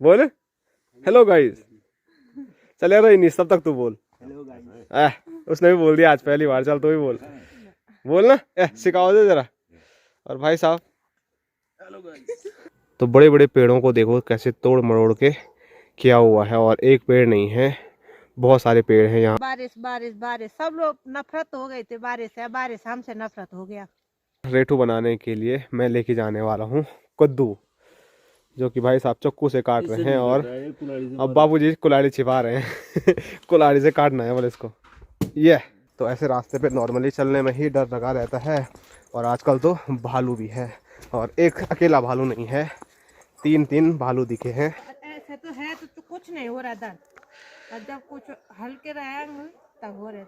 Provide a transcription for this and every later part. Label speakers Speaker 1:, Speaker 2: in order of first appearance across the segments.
Speaker 1: बोल hello guys. चल यार नहीं तब तक तू बोल
Speaker 2: हेलो गाइस।
Speaker 1: उसने भी बोल दिया आज पहली बार। चल तू भी बोल बोल ना सिखाओ दे जरा। और भाई साहब
Speaker 2: हेलो गाइस।
Speaker 1: तो बड़े बड़े पेड़ों को देखो कैसे तोड़ मरोड़ के किया हुआ है। और एक पेड़ नहीं है, बहुत सारे पेड़ हैं यहाँ।
Speaker 3: बारिश बारिश बारिश सब लोग नफरत हो गए थे बारिश से, बारिश हमसे नफरत हो गया।
Speaker 1: रेठू बनाने के लिए मैं लेके जाने वाला हूँ कद्दू, जो कि भाई साहब चक्कू से काट रहे हैं। और अब बाबूजी कुल्हाड़ी छिपा रहे हैं कुल्हाड़ी से काटना है बोले इसको। ये तो ऐसे रास्ते पे नॉर्मली चलने में ही डर लगा रहता है। और आजकल तो भालू भी है, और एक अकेला भालू नहीं है, तीन तीन भालू दिखे हैं।
Speaker 3: ऐसे तो है तो कुछ नहीं हो रहा दर्द, और जब कुछ हल्के रहेंगे तब हो रहे।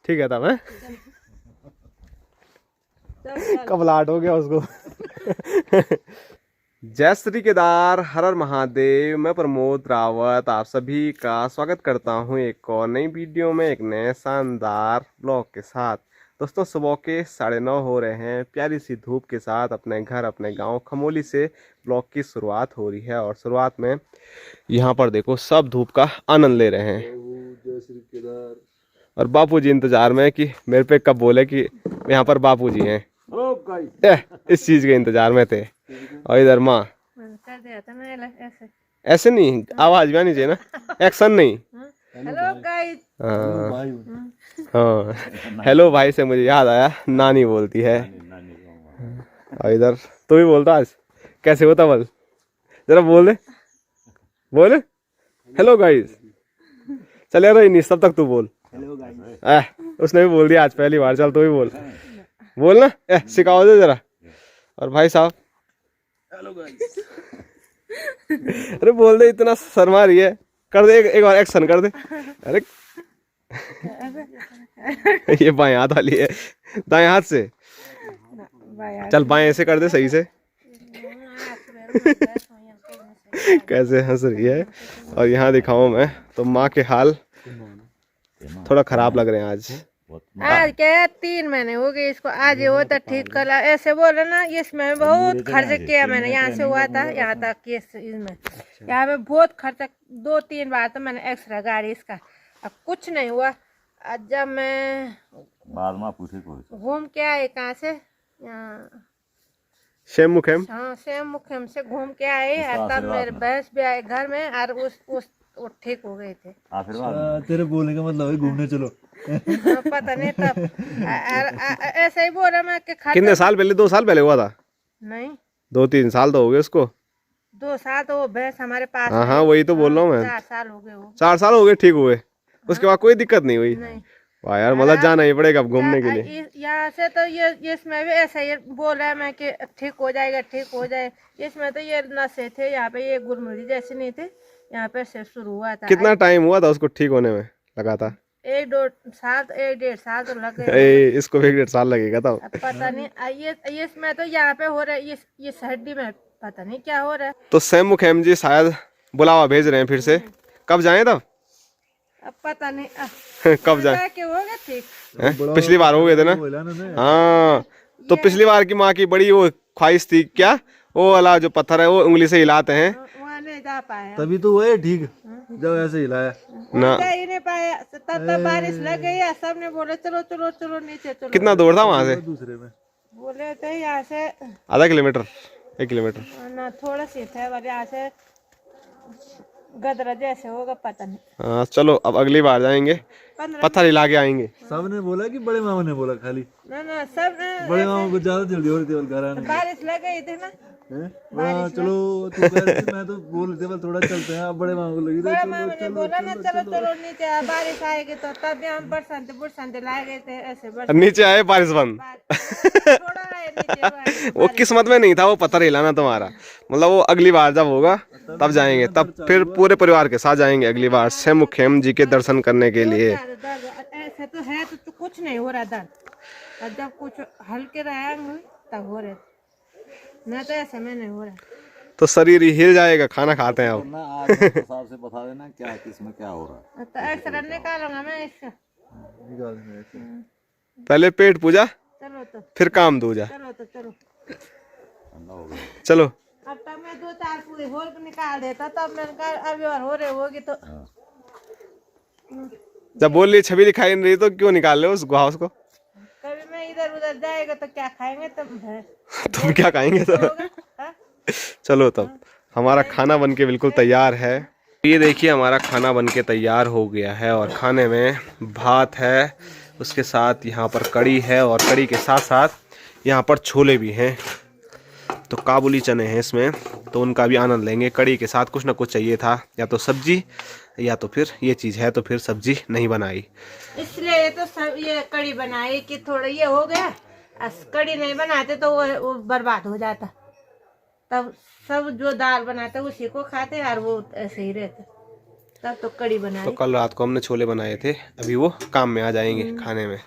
Speaker 1: ठीक है तब है कबलाट हो गया उसको जय श्री केदार, हर हर महादेव। मैं प्रमोद रावत आप सभी का स्वागत करता हूं एक और नई वीडियो में, एक नए शानदार ब्लॉग के साथ। दोस्तों सुबह के 9:30 हो रहे हैं, प्यारी सी धूप के साथ अपने घर अपने गांव खमोली से ब्लॉग की शुरुआत हो रही है। और शुरुआत में यहाँ पर देखो सब धूप का आनंद ले रहे हैं।
Speaker 2: जय श्री केदार।
Speaker 1: और बापूजी इंतजार में कि मेरे पे कब बोले कि यहाँ पर बापूजी हैं। इस चीज के इंतजार में थे। और इधर माँ
Speaker 3: कर दिया था ना ऐसे
Speaker 1: ऐसे नहीं, आवाज भी आनी चाहिए ना, एक्शन नहीं।
Speaker 3: Hello guys.
Speaker 1: हाँ हेलो भाई से मुझे याद आया नानी बोलती है। और इधर तू भी बोलता आज कैसे होता बोल जरा बोल दे बोल हेलो गाइस। चल यार नहीं तब तक तू बोल
Speaker 2: हेलो गाइस।
Speaker 1: उसने भी बोल दिया आज पहली बार। चल तू भी बोल ना सिखाओ दे जरा। और भाई साहब
Speaker 2: हेलो गाइस।
Speaker 1: अरे बोल दे, इतना शर्मा रही है। कर दे एक बार एक्शन कर दे। अरे ये बाएं हाथ वाली है, दाएं हाथ से चल बाएं ऐसे कर दे सही से कैसे हंस रही है। और यहाँ दिखाऊं मैं तो माँ के हाल थोड़ा खराब लग रहे हैं आज।
Speaker 3: आज क्या 3 महीने हो गए इसको, आज ये होता ठीक कर ऐसे बोले ना। इसमें बहुत खर्च किया मैंने, यहाँ से हुआ था यहाँ तक। इसमें यहाँ पे बहुत खर्चा, 2-3 बार तो मैंने एक्स्ट्रा गाड़ी इसका, अब कुछ नहीं हुआ। आज जब मैं
Speaker 2: बाद में पूछे
Speaker 3: घूम के आए कहाँ से, यहाँ
Speaker 1: शेम मुखेम,
Speaker 3: हाँ सेम मुखेम से घूम के आए, और तब मेरे भैंस भी आए घर में, और उस वो ठीक हो गए थे।
Speaker 2: तेरे बोलने का मतलब है घूमने चलो।
Speaker 3: पता नहीं तब ऐसे ही बोल रहा मैं कि
Speaker 1: कितने साल पहले? 2 साल पहले हुआ था?
Speaker 3: नहीं
Speaker 1: 2-3 साल तो हो गए उसको।
Speaker 3: 2 साल तो वो भैंस हमारे पास
Speaker 1: हाँ हाँ वही तो बोल रहा हूँ मैं।
Speaker 3: 4 साल हो गए वो।
Speaker 1: 4 साल हो गए ठीक हुए, उसके बाद कोई दिक्कत नहीं हुई।
Speaker 3: नहीं
Speaker 1: वाह यार, मतलब जाना ही पड़ेगा अब घूमने के लिए।
Speaker 3: यहाँ से तो ये इसमें भी ऐसा ही बोल रहा है मैं कि ठीक हो जाएगा ठीक हो जाए। इसमें तो ये नशे थे, यहाँ पे ये गुलमुड़ी जैसे नहीं थे, यहाँ पे से शुरू हुआ था।
Speaker 1: कितना टाइम हुआ था उसको ठीक होने में लगा था?
Speaker 3: 1-1.5 साल तो लग गए।
Speaker 1: इसको भी 1.5 साल लगेगा तब।
Speaker 3: अब पता नहीं ये इसमें तो यहाँ पे हो रहा है, ये हड्डी में पता नहीं क्या हो रहा है।
Speaker 1: तो सैम मुखेम जी शायद बुलावा भेज रहे हैं फिर से, कब जाएं तब?
Speaker 3: अब पता नहीं
Speaker 1: कब जाए?
Speaker 3: के हो गए ठीक।
Speaker 1: पिछली बार हो गए थे ना? हाँ तो पिछली बार की माँ की बड़ी वो ख्वाहिश थी क्या, वो वाला जो पत्थर है वो उंगली से हिलाते हैं,
Speaker 3: वहाँ नहीं जा पाया।
Speaker 2: तभी तो हुआ ठीक जब ऐसे हिलाया
Speaker 1: ना
Speaker 3: जा ही नहीं पाया, तब बारिश लग गई, सबने बोले चलो चलो चलो नीचे चलो।
Speaker 1: कितना दूर था वहाँ से?
Speaker 2: दूसरे में
Speaker 3: बोले थे यहाँ से
Speaker 1: आधा किलोमीटर 1 किलोमीटर
Speaker 3: ना थोड़ा सी थे, वाले यहाँ से गदरा जैसे होगा पता नहीं।
Speaker 1: हाँ चलो अब अगली बार जाएंगे,
Speaker 3: 15
Speaker 1: पत्थर हिला के आएंगे।
Speaker 2: सबने बोला कि बड़े मामा ने बोला खाली?
Speaker 3: ना सब
Speaker 2: बड़े मामा को ज्यादा जल्दी हो रही थी घर आने
Speaker 3: बारिश लग गई थी ना।
Speaker 2: हाँ चलो तू कह रही थी, मैं तो बोल रही थी बस थोड़ा चलते हैं। अब बड़े मामा को लगी
Speaker 3: बड़े मामा ने बोला ना चलो चलो नीचे, बारिश आएगी तो तब हम बरसाते लाए गए थे ऐसे
Speaker 1: नीचे आए बारिश बंद
Speaker 3: थोड़ा आए नीचे
Speaker 1: वो किस्मत में नहीं था वो पत्थर हिलाना तुम्हारा। मतलब वो अगली बार जब होगा तब जाएंगे, तब फिर पूरे परिवार के साथ जाएंगे अगली बार सैम मुखेम जी के दर्शन करने के लिए।
Speaker 3: ऐसे तो है तो कुछ नहीं हो रहा दर्द, और जब कुछ हल्के रहेंगे तब हो रहे, ना तो ऐसे में नहीं हो रहा।
Speaker 1: तो शरीर ही हिल जाएगा, खाना खाते हैं अब।
Speaker 2: आज हिसाब से बता देना क्या किसमें क्या हो रहा है।
Speaker 3: तो एक्सरे निकालूंगा मैं इसका।
Speaker 1: पहले पेट पूजा
Speaker 3: चलो तो
Speaker 1: फिर काम दूजा।
Speaker 3: चलो तो चलो
Speaker 1: चलो
Speaker 3: अब तक मैं 2-4 पूरे होल के निकाल देता, तब मैंने कहा अभी और हो रहे होगी तो
Speaker 1: जब बोल रही छवि दिखाई नहीं रही तो क्यों निकाल रहे हो उस घास को?
Speaker 3: कभी मैं इधर उधर जाएगा तो क्या खाएंगे तुम?
Speaker 1: तुम क्या खाएंगे तो?
Speaker 3: हाँ?
Speaker 1: चलो तब हमारा खाना बन के बिल्कुल तैयार है। ये देखिए हमारा खाना बन के तैयार हो गया है और खाने में भात है, उसके साथ यहाँ पर कड़ी है और कड़ी के साथ साथ यहाँ पर छोले भी हैं। तो काबुली चने हैं इसमें, तो उनका भी आनंद लेंगे। कड़ी के साथ कुछ ना कुछ चाहिए था, या तो सब्जी या तो फिर ये चीज़ है तो फिर सब्जी नहीं बनाई,
Speaker 3: इसलिए ये तो सब ये कड़ी बनाई कि थोड़ा ये हो गया। कड़ी नहीं बनाते तो वो बर्बाद हो जाता, तब सब जो दाल बनाते उसी को खाते और वो ऐसे ही रहते, तब तो कड़ी बनाई।
Speaker 1: तो कल रात को हमने छोले बनाए थे, अभी वो काम में आ जाएंगे खाने में।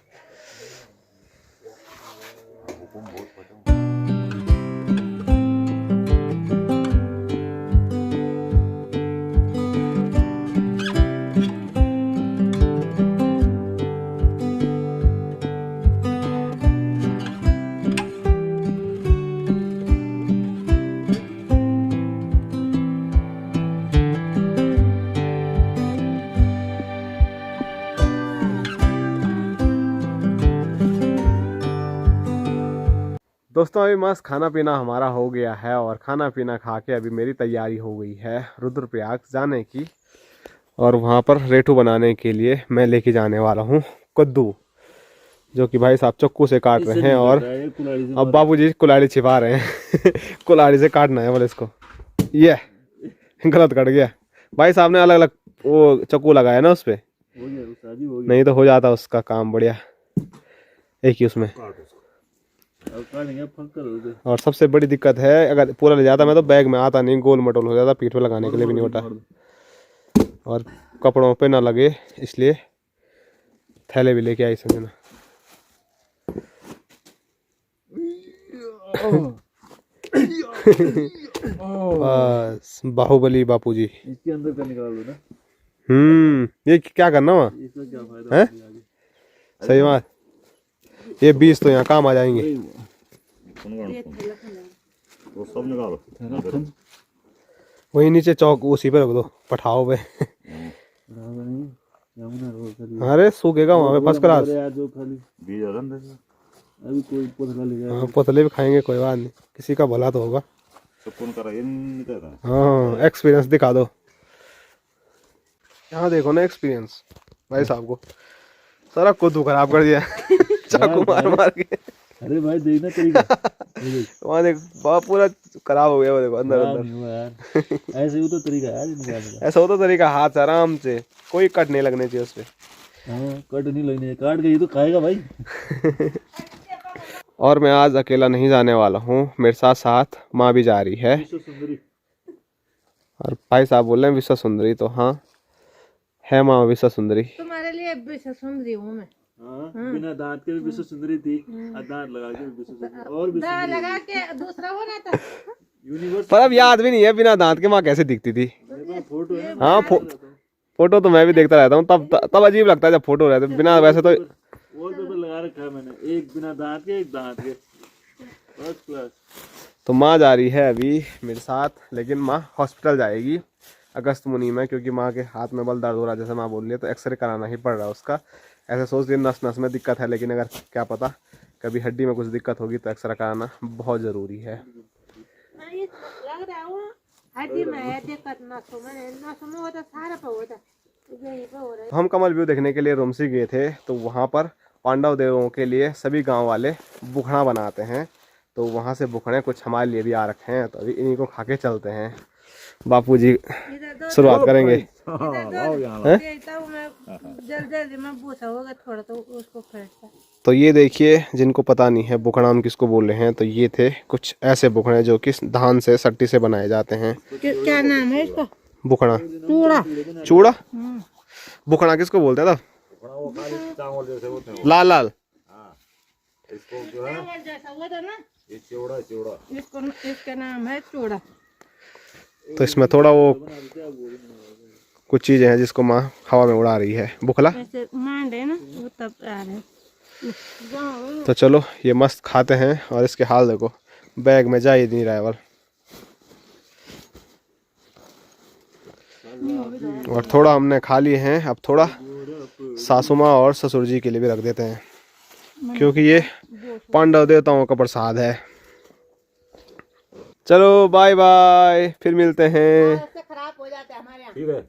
Speaker 1: दोस्तों अभी मस्त खाना पीना हमारा हो गया है और खाना पीना खा के अभी मेरी तैयारी हो गई है रुद्रप्रयाग जाने की, और वहाँ पर रेठू बनाने के लिए मैं लेके जाने वाला हूँ कद्दू, जो कि भाई साहब चक्कू से काट रहे हैं और अब बाबूजी कुल्हाड़ी छिपा रहे हैं कुल्हाड़ी से काटना है बोले इसको। ये गलत कट गया, भाई साहब ने अलग अलग वो चक्कू लगाया ना उस पर, नहीं तो हो जाता उसका काम बढ़िया एक ही उसमें। और सबसे बड़ी दिक्कत है अगर पूरा ले जाता मैं तो बैग में आता नहीं, गोल मटोल हो जाता, पीठ पे लगाने के लिए भी नहीं होता और कपड़ों पे ना लगे, इसलिए थैले भी लेके आई समझना। बस बाहुबली बापूजी।
Speaker 2: इसके अंदर का निकाल दो ना।
Speaker 1: ये क्या करना वहाँ
Speaker 2: इसका क्या फायदा
Speaker 1: है? सही बात, ये 20 तो यहाँ काम आ जाएंगे।
Speaker 4: तो सब निकालो,
Speaker 1: वही नीचे चौक उसी पे रख दो पठाओ पे। अरे सूखेगा वहाँ पे फर्स्ट क्लास।
Speaker 2: अभी कोई पोतला ले जाए।
Speaker 1: हाँ पोतले भी खाएंगे, कोई बात नहीं, किसी का भला तो होगा। हाँ एक्सपीरियंस दिखा दो, यहाँ देखो ना एक्सपीरियंस भाई साहब को, सारा कद्दू खराब कर दिया चाकू मार मार के।
Speaker 2: अरे भाई देखना तरीका
Speaker 1: वहाँ देख पूरा खराब हो गया, वो देखो अंदर अंदर
Speaker 2: यार। ऐसे ही तो तरीका है निकालने का।
Speaker 1: ऐसा होता तरीका, हाथ से आराम से, कोई कट नहीं लगने चाहिए उस पे।
Speaker 2: हाँ कट नहीं लगने, काट गई तो खाएगा भाई।
Speaker 1: और मैं आज अकेला नहीं जाने वाला हूँ, मेरे साथ साथ माँ भी जा रही है। और भाई साहब बोल रहे हैं विश्व सुंदरी, तो हाँ है माँ विश्व सुंदरी।
Speaker 3: तुम्हारे लिए विश्व सुंदरी हूँ मैं।
Speaker 2: बिना दांत के भी विश्व सुंदरी थी, दांत लगा के भी विश्व सुंदरी, और
Speaker 3: दांत लगा के दूसरा हो रहा था।
Speaker 2: यूनिवर्स।
Speaker 1: पर अब याद भी नहीं है बिना दांत के माँ कैसे दिखती थी।
Speaker 2: फोटो है।
Speaker 1: हाँ फोटो तो मैं भी देखता रहता हूँ, तब अजीब लगता है जब फोटो रहते बिना, वैसे तो
Speaker 2: वॉलपेपर लगा रखा है मैंने, एक बिना दांत के एक दांत के, फर्स्ट क्लास।
Speaker 1: तो माँ जा रही है अभी मेरे साथ, लेकिन माँ हॉस्पिटल जाएगी अगस्त मुनी में, क्योंकि माँ के हाथ में बल दर्द हो रहा है, जैसे माँ बोल रही है, तो एक्सरे कराना ही पड़ रहा है उसका। ऐसे सोच रही नस नस में दिक्कत है, लेकिन अगर क्या पता कभी हड्डी में कुछ दिक्कत होगी तो एक्सरे कराना बहुत ज़रूरी है।
Speaker 3: लग रहा है हड्डी में है दिक्कत, नसों में होता, सारा पे होता, यही पे हो रहा है।
Speaker 1: तो हम कमल व्यू देखने के लिए रुमसी गए थे, तो वहाँ पर पांडव देवों के लिए सभी गांव वाले बुखड़ा बनाते हैं, तो वहाँ से बुखड़े कुछ हमारे लिए भी आ रखे हैं, तो अभी इन्हीं को खा के चलते हैं। बापूजी शुरुआत करेंगे।
Speaker 3: जल्दी में भूसा होगा थोड़ा तो उसको फेंटता।
Speaker 1: तो ये देखिए, जिनको पता नहीं है बुखड़ा हम किसको बोल रहे हैं, तो ये थे कुछ ऐसे बुखड़े जो कि धान से सट्टी से बनाए जाते हैं।
Speaker 3: क्या नाम है इसका?
Speaker 1: बुखड़ा,
Speaker 3: चूड़ा।
Speaker 1: चूड़ा बुखड़ा किसको बोलते हैं? तब लाल लाल
Speaker 3: जैसा हुआ था ना, इसका नाम है चूड़ा।
Speaker 1: तो इसमें थोड़ा वो कुछ चीजें हैं जिसको माँ हवा में उड़ा रही है। बुखला
Speaker 3: मांडे ना वो तब आ रहे।
Speaker 1: तो चलो ये मस्त खाते हैं, और इसके हाल देखो, बैग में जा ही नहीं रहा है। और थोड़ा हमने खा लिए हैं, अब थोड़ा सासू माँ और ससुर जी के लिए भी रख देते हैं, क्योंकि ये पांडव देवताओं का प्रसाद है। चलो बाय बाय, फिर मिलते हैं।
Speaker 3: खराब हो जाता है हमारे यहाँ।
Speaker 4: ठीक है।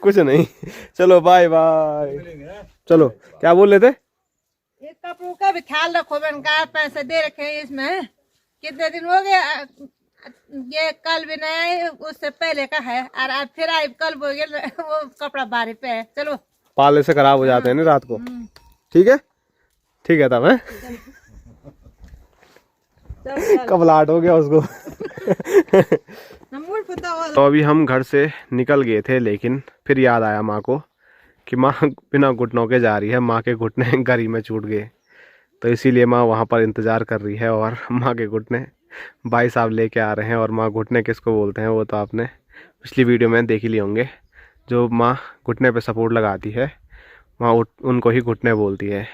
Speaker 1: कुछ नहीं, चलो बाय बाय। चलो क्या बोल रहे थे?
Speaker 3: ये कपड़ों का भी ख्याल रखो, मैंने कहा पैसे दे रखे हैं इसमें, कितने दिन हो गए। ये कल भी नहीं आई, उससे पहले का है, और आज फिर आई, कल हो गया वो कपड़ा बारी पे है। चलो
Speaker 1: पाले से खराब हो जाते हैं ना रात को। ठीक है, ठीक है तब है। कबलाहट हो गया उसको। तो अभी हम घर से निकल गए थे, लेकिन फिर याद आया माँ को कि माँ बिना घुटनों के जा रही है, माँ के घुटने गरी में छूट गए, तो इसीलिए माँ वहाँ पर इंतज़ार कर रही है। और माँ के घुटने भाई साहब लेके आ रहे हैं। और माँ घुटने किसको बोलते हैं वो तो आपने पिछली वीडियो में देख ही लिए होंगे। जो माँ घुटने पे सपोर्ट लगाती है, माँ उनको ही घुटने बोलती है।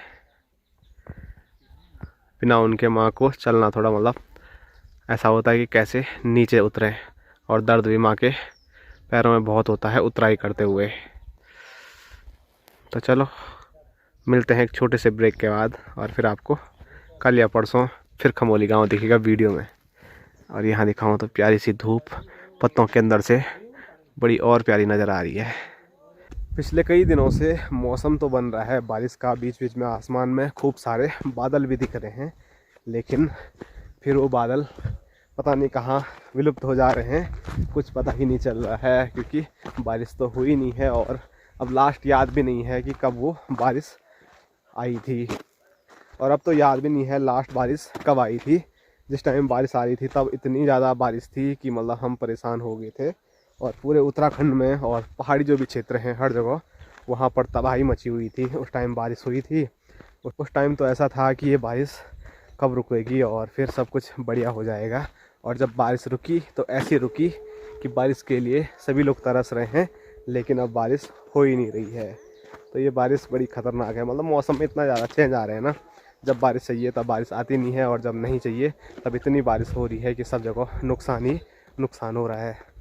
Speaker 1: बिना उनके माँ को चलना थोड़ा मतलब ऐसा होता है कि कैसे नीचे उतरे, और दर्द भी माँ के पैरों में बहुत होता है उतराई करते हुए। तो चलो मिलते हैं एक छोटे से ब्रेक के बाद, और फिर आपको कल या परसों फिर खमोली गांव दिखेगा वीडियो में। और यहाँ दिखाऊं तो प्यारी सी धूप पत्तों के अंदर से बड़ी और प्यारी नज़र आ रही है। पिछले कई दिनों से मौसम तो बन रहा है बारिश का, बीच बीच में आसमान में खूब सारे बादल भी दिख रहे हैं, लेकिन फिर वो बादल पता नहीं कहाँ विलुप्त हो जा रहे हैं, कुछ पता ही नहीं चल रहा है, क्योंकि बारिश तो हुई नहीं है। और अब लास्ट याद भी नहीं है कि कब वो बारिश आई थी, और अब तो याद भी नहीं है लास्ट बारिश कब आई थी। जिस टाइम बारिश आ रही थी तब इतनी ज़्यादा बारिश थी कि मतलब हम परेशान हो गए थे। और पूरे उत्तराखंड में और पहाड़ी जो भी क्षेत्र हैं हर जगह वहाँ पर तबाही मची हुई थी। उस टाइम बारिश हुई थी, उस टाइम तो ऐसा था कि ये बारिश कब रुकेगी और फिर सब कुछ बढ़िया हो जाएगा। और जब बारिश रुकी तो ऐसी रुकी कि बारिश के लिए सभी लोग तरस रहे हैं, लेकिन अब बारिश हो ही नहीं रही है। तो ये बारिश बड़ी ख़तरनाक है, मतलब मौसम में इतना ज़्यादा चेंज आ रहे हैं ना, जब बारिश चाहिए तब बारिश आती नहीं है, और जब नहीं चाहिए तब इतनी बारिश हो रही है कि सब जगह नुकसान ही नुकसान हो रहा है।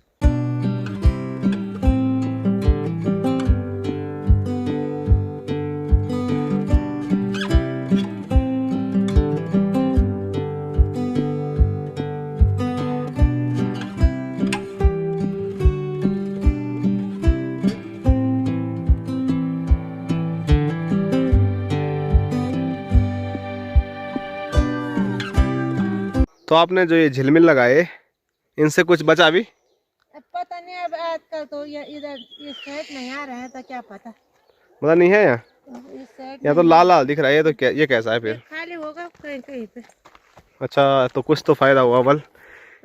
Speaker 1: तो आपने जो ये झिलमिल लगाए इनसे कुछ बचा भी?
Speaker 3: पता नहीं, अब आजकल तो ये इधर ये सेट नहीं आ रहा है, तो क्या पता।
Speaker 1: मतलब नहीं है यहाँ?
Speaker 3: ये सेट
Speaker 1: यहाँ तो लाल लाल दिख रहा है, ये तो क्या, ये कैसा है फिर?
Speaker 3: खाली होगा कहीं कहीं पे।
Speaker 1: अच्छा, तो कुछ तो फायदा हुआ बल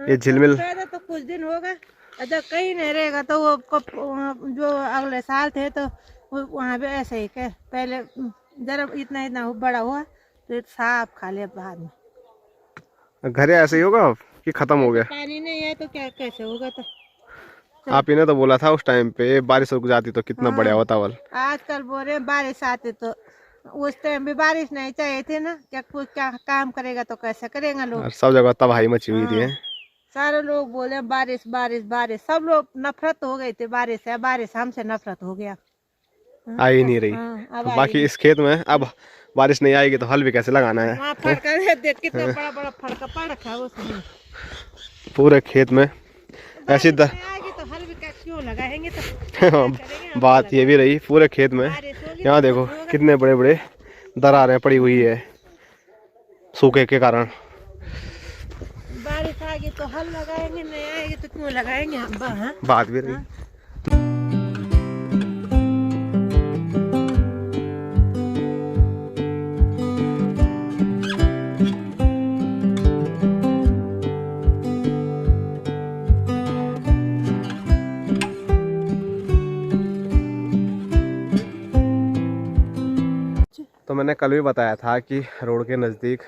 Speaker 1: ये झिलमिल।
Speaker 3: फायदा तो कुछ दिन होगा, अगर कहीं नहीं रहेगा तो वो जो अगले साल थे तो वहाँ भी ऐसे ही क्या, पहले जरा इतना इतना बड़ा हुआ तो साफ खा लिया, बाद में
Speaker 1: घर ऐसे ही होगा कि खत्म हो गया?
Speaker 3: पानी नहीं है तो क्या कैसे होगा। तो
Speaker 1: आप ही ने तो बोला था उस टाइम पे बारिश रुक जाती तो कितना बढ़िया होता बल।
Speaker 3: आजकल बोल रहे बारिश आती, तो उस टाइम भी बारिश नहीं चाहिए थी ना, क्या कुछ क्या काम करेगा तो कैसे करेंगे लोग।
Speaker 1: सब जगह तबाही मची हुई थी।
Speaker 3: सारे लोग बोले बारिश बारिश बारिश, सब लोग नफरत हो गई थी बारिश से, बारिश हमसे नफरत हो गया।
Speaker 1: आ ही नहीं रही। तो बाकी इस खेत में अब बारिश नहीं आएगी तो हल भी कैसे लगाना है?
Speaker 3: वहाँ फड़का देख कितना बड़ा बड़ा फड़का पड़ रखा है उसमें
Speaker 1: पूरे खेत में ऐसी
Speaker 3: आएगी तो हल भी क्यों लगाएंगे तो
Speaker 1: बात ये भी रही पूरे खेत में। यहाँ देखो कितने बड़े बड़े दरारें पड़ी हुई है सूखे के कारण।
Speaker 3: बारिश आएगी तो हल लगाएंगे, नहीं आएगी तो क्यों लगाएंगे हम।
Speaker 1: बात भी रही। तो मैंने कल भी बताया था कि रोड के नज़दीक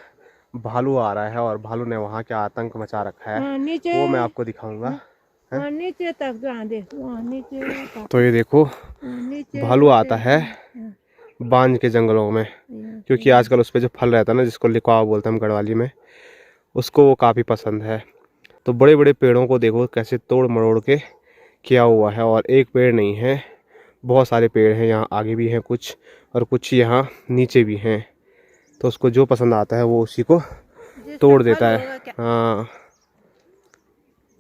Speaker 1: भालू आ रहा है और भालू ने वहाँ क्या आतंक मचा रखा है,
Speaker 3: नीचे
Speaker 1: वो मैं आपको दिखाऊंगा।
Speaker 3: नीचे तक देख, नीचे तक।
Speaker 1: तो ये देखो भालू आता है बांज के जंगलों में, क्योंकि आजकल उस पे जो फल रहता है ना, जिसको लिकावा बोलते हैं हम गढ़वाली में, उसको वो काफ़ी पसंद है। तो बड़े बड़े पेड़ों को देखो कैसे तोड़ मरोड़ के किया हुआ है, और एक पेड़ नहीं है, बहुत सारे पेड़ हैं। यहाँ आगे भी हैं कुछ, और कुछ यहाँ नीचे भी हैं। तो उसको जो पसंद आता है वो उसी को तोड़ देता है। हाँ,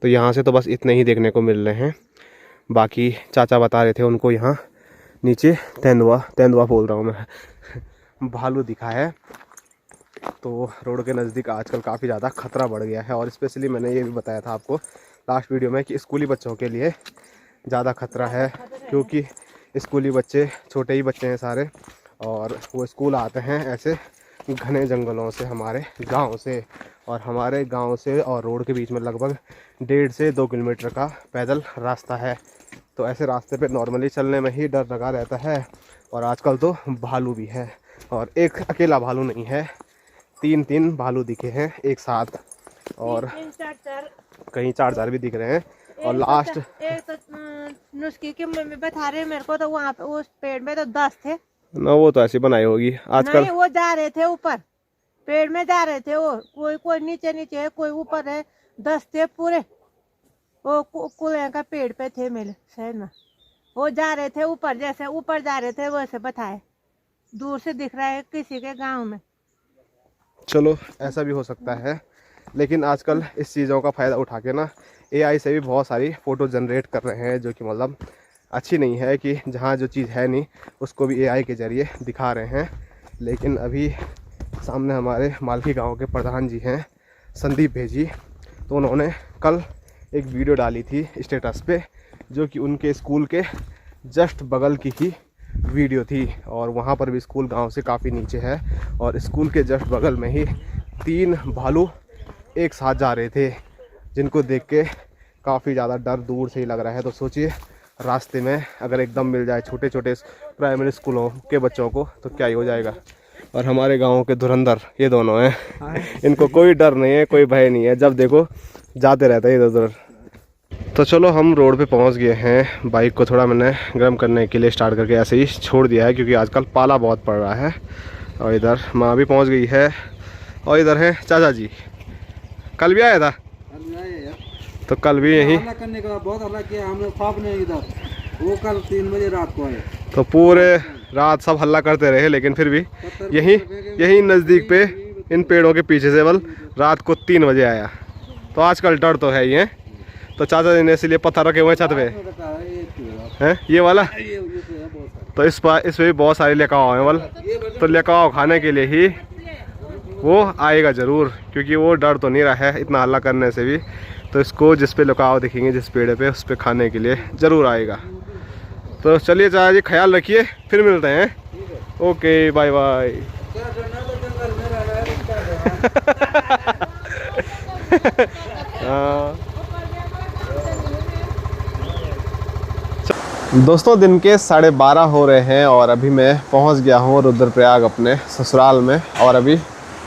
Speaker 1: तो यहाँ से तो बस इतने ही देखने को मिल रहे हैं। बाकी चाचा बता रहे थे उनको यहाँ नीचे तेंदुआ बोल रहा हूँ मैं भालू दिखा है। तो रोड के नज़दीक आजकल काफ़ी ज़्यादा खतरा बढ़ गया है, और स्पेशली मैंने ये भी बताया था आपको लास्ट वीडियो में कि स्कूली बच्चों के लिए ज़्यादा खतरा है, क्योंकि स्कूली बच्चे छोटे ही बच्चे हैं सारे, और वो स्कूल आते हैं ऐसे घने जंगलों से हमारे गांव से, और हमारे गांव से और रोड के बीच में लगभग 1.5 से 2 किलोमीटर का पैदल रास्ता है। तो ऐसे रास्ते पे नॉर्मली चलने में ही डर लगा रहता है, और आजकल तो भालू भी है, और एक अकेला भालू नहीं है, 3 भालू दिखे हैं एक साथ, और कहीं 4 भी दिख रहे हैं। और लास्ट
Speaker 3: एक तो नुस्खे की मम्मी बता रहे मेरे को, तो वहाँ पे उस पेड़ में तो 10 थे
Speaker 1: ना, वो तो ऐसी बनाई होगी आजकल।
Speaker 3: नहीं, वो जा रहे थे ऊपर, पेड़ में जा रहे थे वो, कोई नीचे है, कोई ऊपर है, 10 थे पूरे। वो कुएं का पेड़ पे थे मेरे शहर में, वो जा रहे थे ऊपर, जैसे ऊपर जा रहे थे वैसे बताए, दूर से दिख रहा है किसी के गांव में।
Speaker 1: चलो ऐसा भी हो सकता है, लेकिन आजकल इस चीज़ों का फ़ायदा उठा के ना AI से भी बहुत सारी फ़ोटो जनरेट कर रहे हैं, जो कि मतलब अच्छी नहीं है कि जहाँ जो चीज़ है नहीं उसको भी AI के ज़रिए दिखा रहे हैं। लेकिन अभी सामने हमारे मालकी गांव के प्रधान जी हैं संदीप भेजी, तो उन्होंने कल एक वीडियो डाली थी स्टेटस पे, जो कि उनके स्कूल के जस्ट बगल की ही वीडियो थी, और वहाँ पर भी स्कूल गांव से काफ़ी नीचे है, और स्कूल के जस्ट बगल में ही 3 भालू एक साथ जा रहे थे, जिनको देख के काफ़ी ज़्यादा डर दूर से ही लग रहा है। तो सोचिए रास्ते में अगर एकदम मिल जाए छोटे छोटे प्राइमरी स्कूलों के बच्चों को तो क्या ही हो जाएगा। और हमारे गाँव के धुरंधर ये दोनों हैं, इनको कोई डर नहीं है, कोई भय नहीं है, जब देखो जाते रहते हैं इधर उधर। तो चलो हम रोड पे पहुंच गए हैं। बाइक को थोड़ा मैंने गर्म करने के लिए स्टार्ट करके ऐसे ही छोड़ दिया है, क्योंकि आजकल पाला बहुत पड़ रहा है। और इधर माँ भी पहुंच गई है, और इधर है चाचा जी। कल भी आया था, तो कल भी यही
Speaker 5: करने का बहुत हल्ला किया हम लोग, ख्वाब नहीं इधर, वो कल 3 बजे रात को आए,
Speaker 1: तो पूरे रात सब हल्ला करते रहे, लेकिन फिर भी यही नज़दीक पे इन पेड़ों के पीछे से बल रात को 3 बजे आया। तो आजकल डर तो है ही है। तो चाचा जी ने इसलिए पत्थर रखे हुए छत पे हैं, ये वाला, तो इस पर भी बहुत सारे लेकाओ हैं बल, तो लेकाओ खाने के लिए ही वो आएगा ज़रूर, क्योंकि वो डर तो नहीं रहा है इतना हल्ला करने से भी। तो इसको जिस पे लुकाव दिखेंगे जिस पेड़ पे, उस पे खाने के लिए ज़रूर आएगा। तो चलिए चाचा जी ख्याल रखिए, फिर मिलते हैं। Okay bye bye. दोस्तों दिन के 12:30 हो रहे हैं, और अभी मैं पहुंच गया हूं रुद्रप्रयाग अपने ससुराल में। और अभी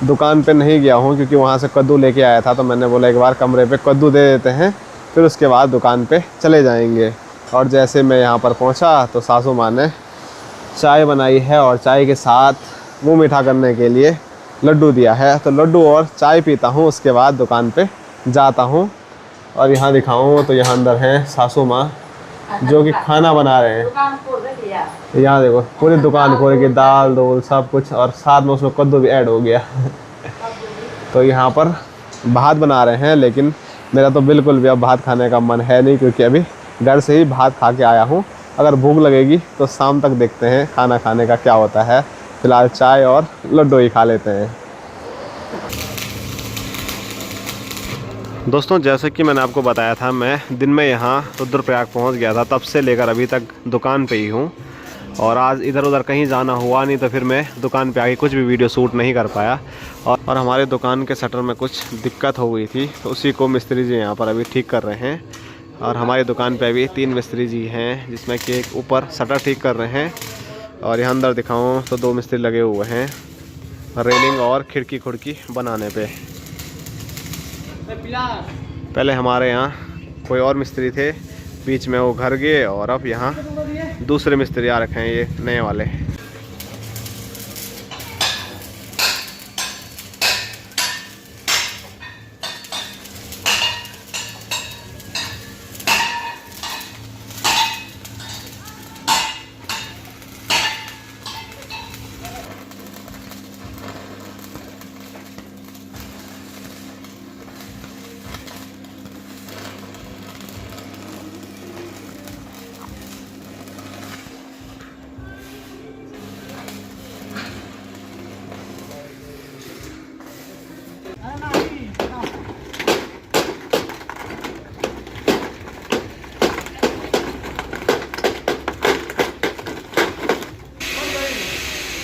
Speaker 1: दुकान पे नहीं गया हूं, क्योंकि वहां से कद्दू लेके आया था, तो मैंने बोला एक बार कमरे पे कद्दू दे देते हैं, फिर उसके बाद दुकान पे चले जाएंगे। और जैसे मैं यहां पर पहुंचा तो सासू माँ ने चाय बनाई है, और चाय के साथ मुँह मीठा करने के लिए लड्डू दिया है। तो लड्डू और चाय पीता हूँ, उसके बाद दुकान पे जाता हूँ। और यहाँ दिखाऊँ तो यहाँ अंदर हैं सासू माँ, जो कि खाना बना रहे हैं। यहाँ देखो पूरी दुकान खोल के, दाल दोल सब कुछ, और साथ में उसमें कद्दू भी ऐड हो गया। तो यहाँ पर भात बना रहे हैं, लेकिन मेरा तो बिल्कुल भी अब भात खाने का मन है नहीं, क्योंकि अभी घर से ही भात खा के आया हूँ। अगर भूख लगेगी तो शाम तक देखते हैं खाना खाने का क्या होता है। फिलहाल चाय और लड्डू ही खा लेते हैं। दोस्तों जैसे कि मैंने आपको बताया था, मैं दिन में यहाँ रुद्रप्रयाग पहुँच गया था, तब से लेकर अभी तक दुकान पे ही हूँ। और आज इधर उधर कहीं जाना हुआ नहीं, तो फिर मैं दुकान पे आके कुछ भी वीडियो शूट नहीं कर पाया। और हमारे दुकान के शटर में कुछ दिक्कत हो गई थी, तो उसी को मिस्त्री जी यहाँ पर अभी ठीक कर रहे हैं। और हमारी दुकान पे अभी 3 मिस्त्री जी हैं, जिसमें कि एक ऊपर शटर ठीक कर रहे हैं, और यहाँ अंदर दिखाऊँ तो 2 मिस्त्री लगे हुए हैं रेलिंग और खिड़की खुड़की बनाने पे। पहले हमारे यहाँ कोई और मिस्त्री थे, बीच में वो घर गए, और अब यहाँ दूसरे मिस्त्री आ रखे हैं, ये नए वाले।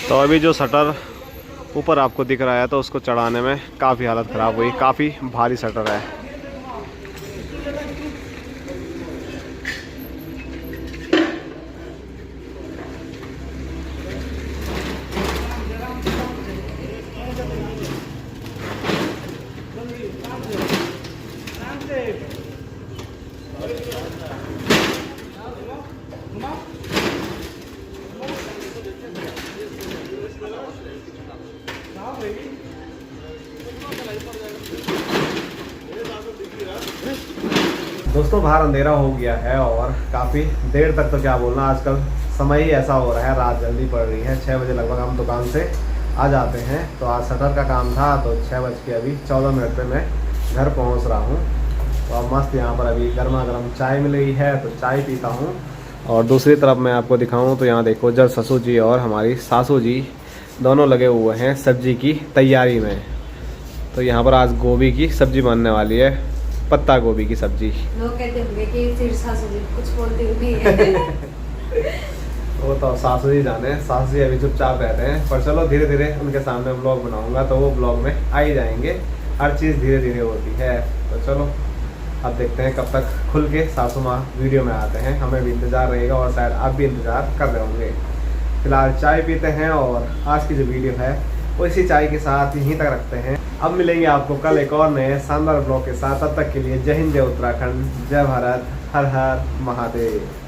Speaker 1: तो अभी जो शटर ऊपर आपको दिख रहा है तो उसको चढ़ाने में काफ़ी हालत ख़राब हुई, काफ़ी भारी शटर है। दोस्तों बाहर अंधेरा हो गया है और काफ़ी देर तक तो क्या बोलना, आजकल समय ही ऐसा हो रहा है, रात जल्दी पड़ रही है। 6 बजे लगभग हम दुकान से आ जाते हैं। तो आज शटर का काम था तो 6:14 पे मैं घर पहुंच रहा हूं। तो अब मस्त यहाँ पर अभी गर्मा गर्म चाय मिल रही है तो चाय पीता हूँ। और दूसरी तरफ मैं आपको दिखाऊँ तो यहाँ देखो जड़ ससुर जी और हमारी सासू जी दोनों लगे हुए हैं सब्जी की तैयारी में। तो यहाँ पर आज गोभी की सब्जी बनने वाली है, पत्ता गोभी की सब्जी।
Speaker 6: लोग कहते होंगे कि फिर सासू जी कुछ बोलते नहीं है।
Speaker 1: वो तो सासू जी जाने, सासू जी अभी चुपचाप रहते हैं, पर चलो धीरे धीरे उनके सामने ब्लॉग बनाऊंगा तो वो ब्लॉग में आ ही जाएंगे। हर चीज़ धीरे धीरे होती है। तो चलो अब देखते हैं कब तक खुल के सासू माँ वीडियो में आते हैं। हमें भी इंतज़ार रहेगा और शायद आप भी इंतज़ार कर रहे होंगे। फिलहाल चाय पीते हैं और आज की जो वीडियो है वो इसी चाय के साथ यहीं तक रखते हैं। अब मिलेंगे आपको कल एक और नए शानदार ब्लॉग के साथ। तब तक के लिए जय हिंद, जय उत्तराखंड, जय भारत, हर हर महादेव।